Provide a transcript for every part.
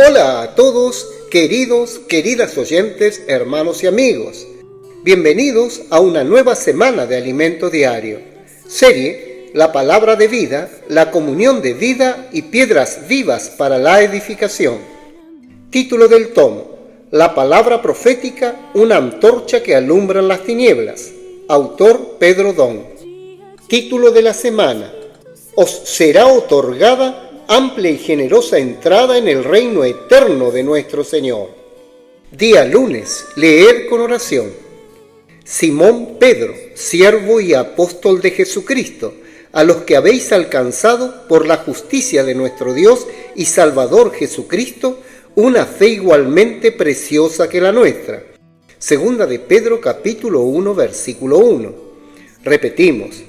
Hola a todos, queridas oyentes, hermanos y amigos. Bienvenidos a una nueva semana de Alimento Diario. Serie La Palabra de Vida, la Comunión de Vida y Piedras Vivas para la Edificación. Título del tomo: La Palabra Profética, una antorcha que alumbra en las tinieblas. Autor Pedro Don. Título de la semana: Os será otorgada amplia y generosa entrada en el reino eterno de nuestro Señor. Día lunes, leer con oración. Simón Pedro, siervo y apóstol de Jesucristo, a los que habéis alcanzado por la justicia de nuestro Dios y Salvador Jesucristo, una fe igualmente preciosa que la nuestra. Segunda de Pedro capítulo 1, versículo 1. Repetimos: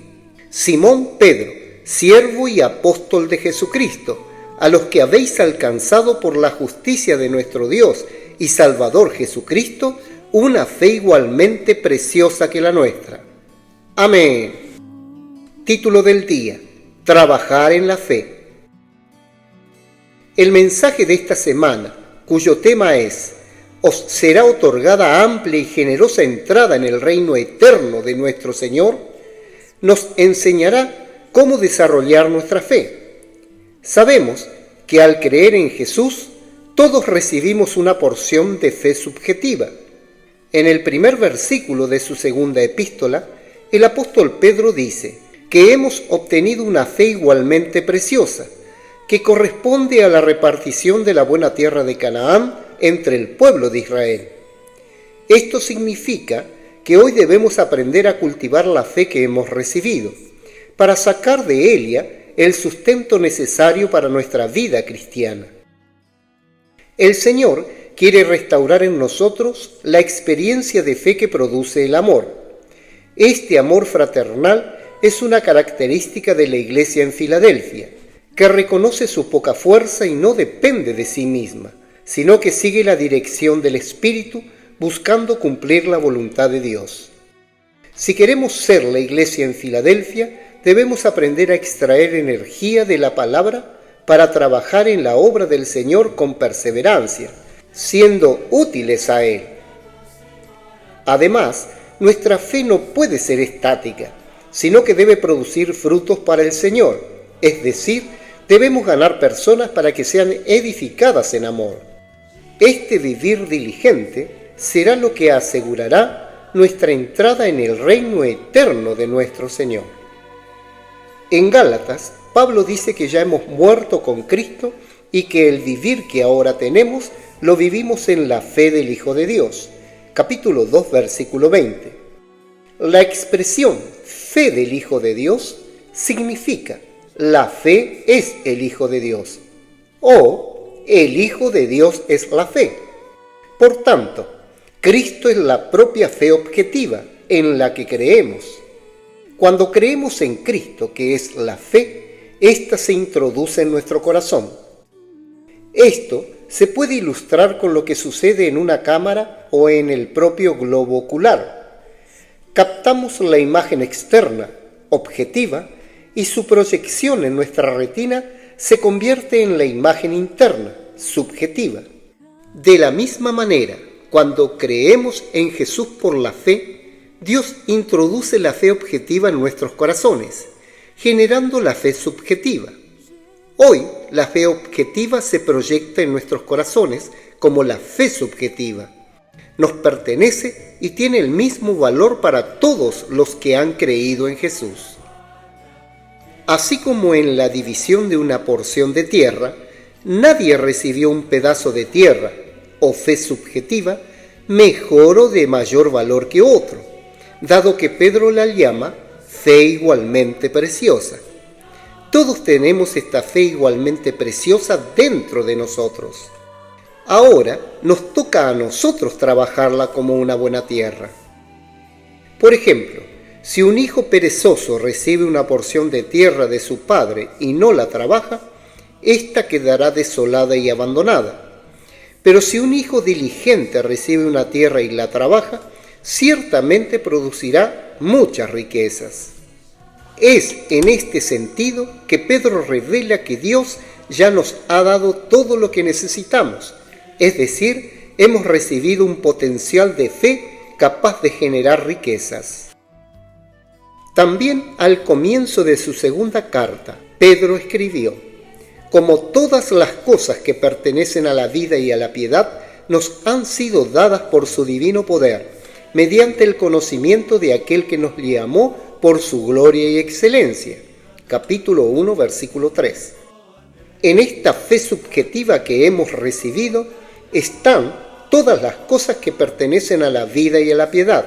Simón Pedro, siervo y apóstol de Jesucristo, a los que habéis alcanzado por la justicia de nuestro Dios y Salvador Jesucristo, una fe igualmente preciosa que la nuestra. Amén. Título del día: Trabajar en la fe. El mensaje de esta semana, cuyo tema es: Os será otorgada amplia y generosa entrada en el reino eterno de nuestro Señor, nos enseñará cómo desarrollar nuestra fe. Sabemos que al creer en Jesús, todos recibimos una porción de fe subjetiva. En el primer versículo de su segunda epístola, el apóstol Pedro dice que hemos obtenido una fe igualmente preciosa, que corresponde a la repartición de la buena tierra de Canaán entre el pueblo de Israel. Esto significa que hoy debemos aprender a cultivar la fe que hemos recibido, para sacar de ella el sustento necesario para nuestra vida cristiana. El Señor quiere restaurar en nosotros la experiencia de fe que produce el amor. Este amor fraternal es una característica de la Iglesia en Filadelfia, que reconoce su poca fuerza y no depende de sí misma, sino que sigue la dirección del Espíritu buscando cumplir la voluntad de Dios. Si queremos ser la Iglesia en Filadelfia, debemos aprender a extraer energía de la palabra para trabajar en la obra del Señor con perseverancia, siendo útiles a Él. Además, nuestra fe no puede ser estática, sino que debe producir frutos para el Señor, es decir, debemos ganar personas para que sean edificadas en amor. Este vivir diligente será lo que asegurará nuestra entrada en el reino eterno de nuestro Señor. En Gálatas, Pablo dice que ya hemos muerto con Cristo y que el vivir que ahora tenemos lo vivimos en la fe del Hijo de Dios. Capítulo 2, versículo 20. La expresión fe del Hijo de Dios significa la fe es el Hijo de Dios o el Hijo de Dios es la fe. Por tanto, Cristo es la propia fe objetiva en la que creemos. Cuando creemos en Cristo, que es la fe, ésta se introduce en nuestro corazón. Esto se puede ilustrar con lo que sucede en una cámara o en el propio globo ocular. Captamos la imagen externa, objetiva, y su proyección en nuestra retina se convierte en la imagen interna, subjetiva. De la misma manera, cuando creemos en Jesús por la fe, Dios introduce la fe objetiva en nuestros corazones, generando la fe subjetiva. Hoy, la fe objetiva se proyecta en nuestros corazones como la fe subjetiva. Nos pertenece y tiene el mismo valor para todos los que han creído en Jesús. Así como en la división de una porción de tierra, nadie recibió un pedazo de tierra o fe subjetiva mejor o de mayor valor que otro, dado que Pedro la llama fe igualmente preciosa. Todos tenemos esta fe igualmente preciosa dentro de nosotros. Ahora nos toca a nosotros trabajarla como una buena tierra. Por ejemplo, si un hijo perezoso recibe una porción de tierra de su padre y no la trabaja, ésta quedará desolada y abandonada. Pero si un hijo diligente recibe una tierra y la trabaja, ciertamente producirá muchas riquezas. Es en este sentido que Pedro revela que Dios ya nos ha dado todo lo que necesitamos, es decir, hemos recibido un potencial de fe capaz de generar riquezas. También al comienzo de su segunda carta, Pedro escribió: como todas las cosas que pertenecen a la vida y a la piedad nos han sido dadas por su divino poder, mediante el conocimiento de aquel que nos llamó por su gloria y excelencia. Capítulo 1, versículo 3. En esta fe subjetiva que hemos recibido están todas las cosas que pertenecen a la vida y a la piedad,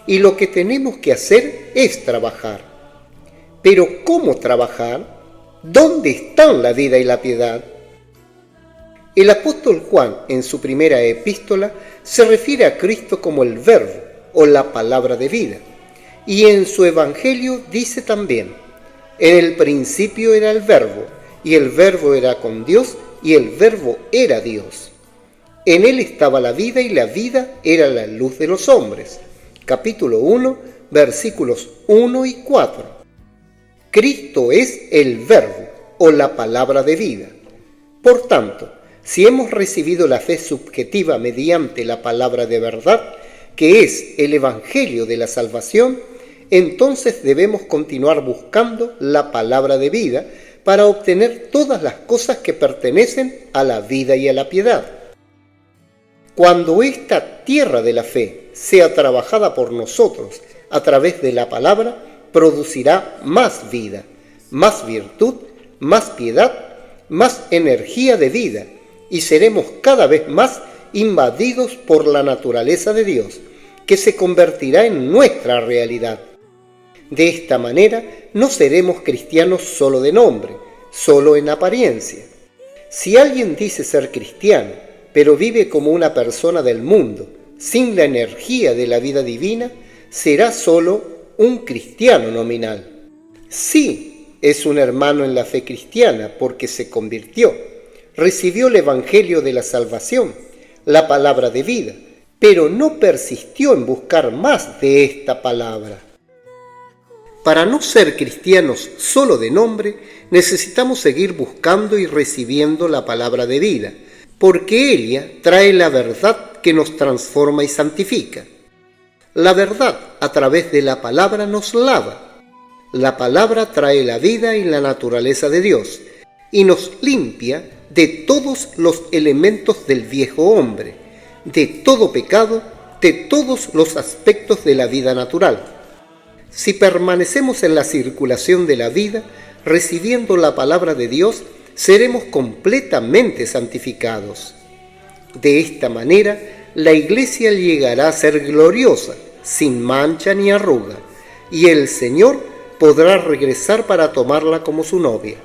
y lo que tenemos que hacer es trabajar. Pero ¿cómo trabajar? ¿Dónde están la vida y la piedad? El apóstol Juan, en su primera epístola, se refiere a Cristo como el Verbo o la palabra de vida, y en su Evangelio dice también: en el principio era el Verbo, y el Verbo era con Dios, y el Verbo era Dios. En él estaba la vida, y la vida era la luz de los hombres. Capítulo 1, versículos 1 y 4. Cristo es el Verbo o la palabra de vida. Por tanto, si hemos recibido la fe subjetiva mediante la palabra de verdad, que es el Evangelio de la salvación, entonces debemos continuar buscando la palabra de vida para obtener todas las cosas que pertenecen a la vida y a la piedad. Cuando esta tierra de la fe sea trabajada por nosotros a través de la palabra, producirá más vida, más virtud, más piedad, más energía de vida, y seremos cada vez más invadidos por la naturaleza de Dios, que se convertirá en nuestra realidad. De esta manera no seremos cristianos solo de nombre, solo en apariencia. Si alguien dice ser cristiano, pero vive como una persona del mundo, sin la energía de la vida divina, será solo un cristiano nominal. Sí, es un hermano en la fe cristiana porque se convirtió, recibió el Evangelio de la salvación, la palabra de vida, pero no persistió en buscar más de esta palabra. Para no ser cristianos solo de nombre, necesitamos seguir buscando y recibiendo la palabra de vida, porque ella trae la verdad que nos transforma y santifica. La verdad a través de la palabra nos lava. La palabra trae la vida y la naturaleza de Dios y nos limpia de todos los elementos del viejo hombre, de todo pecado, de todos los aspectos de la vida natural. Si permanecemos en la circulación de la vida, recibiendo la palabra de Dios, seremos completamente santificados. De esta manera, la Iglesia llegará a ser gloriosa, sin mancha ni arruga, y el Señor podrá regresar para tomarla como su novia.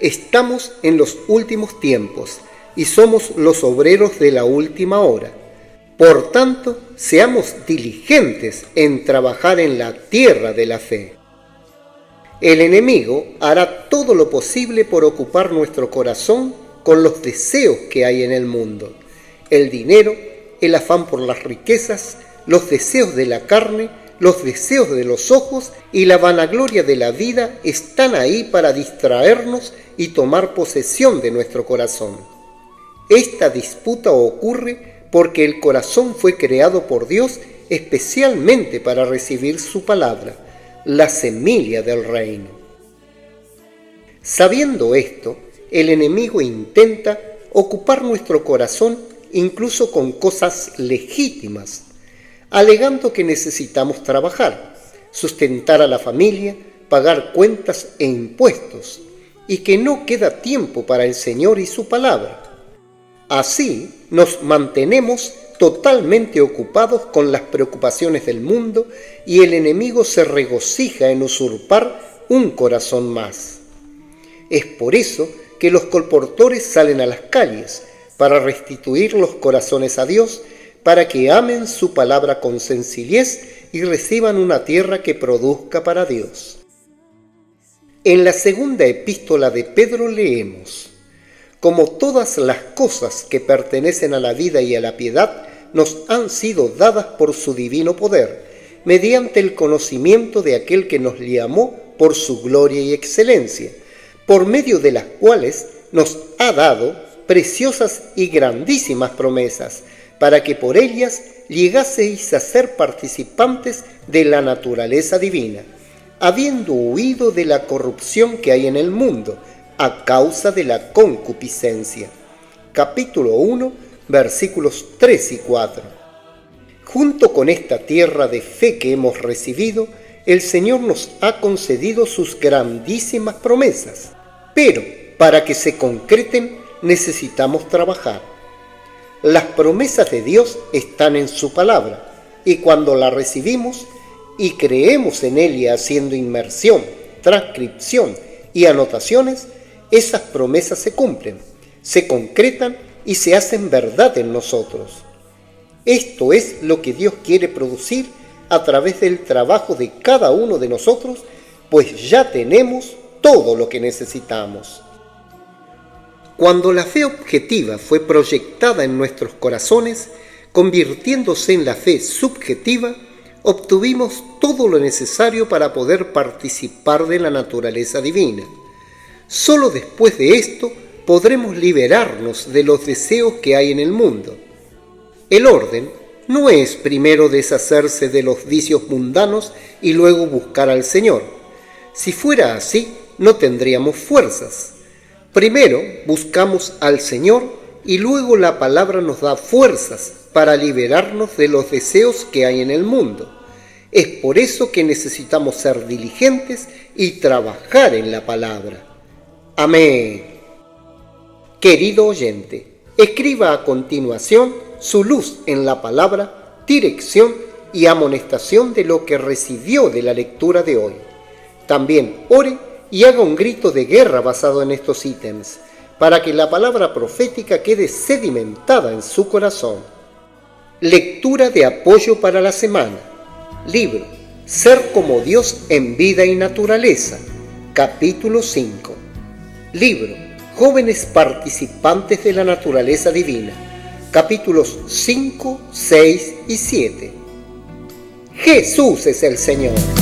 Estamos en los últimos tiempos y somos los obreros de la última hora. Por tanto, seamos diligentes en trabajar en la tierra de la fe. El enemigo hará todo lo posible por ocupar nuestro corazón con los deseos que hay en el mundo: el dinero, el afán por las riquezas, los deseos de la carne, los deseos de los ojos y la vanagloria de la vida están ahí para distraernos y tomar posesión de nuestro corazón. Esta disputa ocurre porque el corazón fue creado por Dios especialmente para recibir su palabra, la semilla del reino. Sabiendo esto, el enemigo intenta ocupar nuestro corazón incluso con cosas legítimas, alegando que necesitamos trabajar, sustentar a la familia, pagar cuentas e impuestos, y que no queda tiempo para el Señor y su palabra. Así nos mantenemos totalmente ocupados con las preocupaciones del mundo y el enemigo se regocija en usurpar un corazón más. Es por eso que los colportores salen a las calles para restituir los corazones a Dios, para que amen su palabra con sencillez y reciban una tierra que produzca para Dios. En la segunda epístola de Pedro leemos: como todas las cosas que pertenecen a la vida y a la piedad nos han sido dadas por su divino poder, mediante el conocimiento de aquel que nos llamó por su gloria y excelencia, por medio de las cuales nos ha dado preciosas y grandísimas promesas, para que por ellas llegaseis a ser participantes de la naturaleza divina, habiendo huido de la corrupción que hay en el mundo, a causa de la concupiscencia. Capítulo 1, versículos 3 y 4. Junto con esta tierra de fe que hemos recibido, el Señor nos ha concedido sus grandísimas promesas, pero para que se concreten necesitamos trabajar. Las promesas de Dios están en su palabra, y cuando la recibimos y creemos en ella haciendo inmersión, transcripción y anotaciones, esas promesas se cumplen, se concretan y se hacen verdad en nosotros. Esto es lo que Dios quiere producir a través del trabajo de cada uno de nosotros, pues ya tenemos todo lo que necesitamos. Cuando la fe objetiva fue proyectada en nuestros corazones, convirtiéndose en la fe subjetiva, obtuvimos todo lo necesario para poder participar de la naturaleza divina. Solo después de esto podremos liberarnos de los deseos que hay en el mundo. El orden no es primero deshacerse de los vicios mundanos y luego buscar al Señor. Si fuera así, no tendríamos fuerzas. Primero buscamos al Señor y luego la palabra nos da fuerzas para liberarnos de los deseos que hay en el mundo. Es por eso que necesitamos ser diligentes y trabajar en la palabra. Amén. Querido oyente, escriba a continuación su luz en la palabra, dirección y amonestación de lo que recibió de la lectura de hoy. También ore y haga un grito de guerra basado en estos ítems, para que la palabra profética quede sedimentada en su corazón. Lectura de apoyo para la semana. Libro Ser como Dios en vida y naturaleza. Capítulo 5. Libro Jóvenes participantes de la naturaleza divina. Capítulos 5, 6 y 7. Jesús es el Señor.